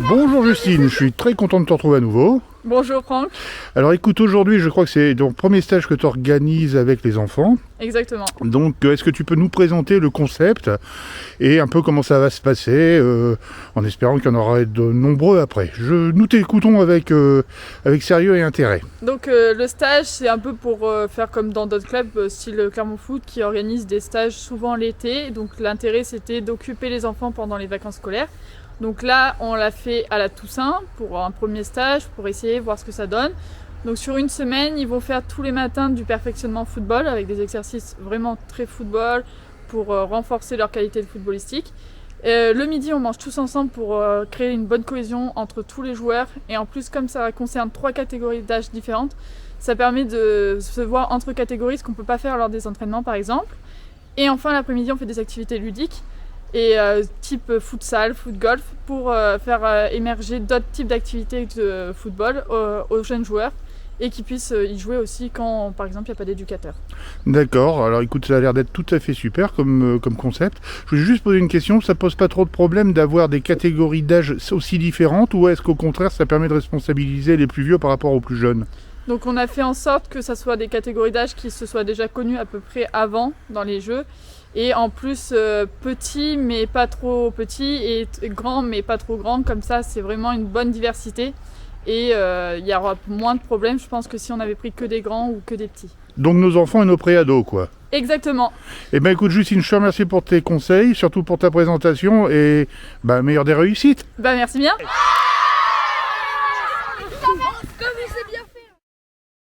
Bonjour Justine, je suis très content de te retrouver à nouveau. Bonjour Franck. Alors écoute, aujourd'hui je crois que c'est ton premier stage que tu organises avec les enfants. Exactement. Donc est-ce que tu peux nous présenter le concept et un peu comment ça va se passer, en espérant qu'il y en aura de nombreux après. Nous t'écoutons avec sérieux et intérêt. Donc le stage, c'est un peu pour faire comme dans d'autres clubs, style Clermont Foot, qui organise des stages souvent l'été. Donc l'intérêt, c'était d'occuper les enfants pendant les vacances scolaires. Donc là, on l'a fait à la Toussaint pour un premier stage, pour essayer, voir ce que ça donne. Donc sur une semaine, ils vont faire tous les matins du perfectionnement football avec des exercices vraiment très football pour renforcer leur qualité de footballistique. Le midi, on mange tous ensemble pour créer une bonne cohésion entre tous les joueurs. Et en plus, comme ça concerne 3 catégories d'âge différentes, ça permet de se voir entre catégories, ce qu'on ne peut pas faire lors des entraînements par exemple. Et enfin, l'après-midi, on fait des activités ludiques. Et type futsal, foot-golf, pour faire émerger d'autres types d'activités de football aux jeunes joueurs et qu'ils puissent y jouer aussi quand, par exemple, il n'y a pas d'éducateur. D'accord, alors écoute, ça a l'air d'être tout à fait super comme concept. Je voulais juste poser une question, ça pose pas trop de problème d'avoir des catégories d'âge aussi différentes ou est-ce qu'au contraire ça permet de responsabiliser les plus vieux par rapport aux plus jeunes ? Donc on a fait en sorte que ça soit des catégories d'âge qui se soient déjà connues à peu près avant dans les jeux. Et en plus, petit mais pas trop petit et grand mais pas trop grand. Comme ça, c'est vraiment une bonne diversité. Et il y aura moins de problèmes, je pense, que si on avait pris que des grands ou que des petits. Donc nos enfants et nos préados, quoi. Exactement. Eh bien écoute Justine, je te remercie pour tes conseils, surtout pour ta présentation et meilleure des réussites. Merci bien.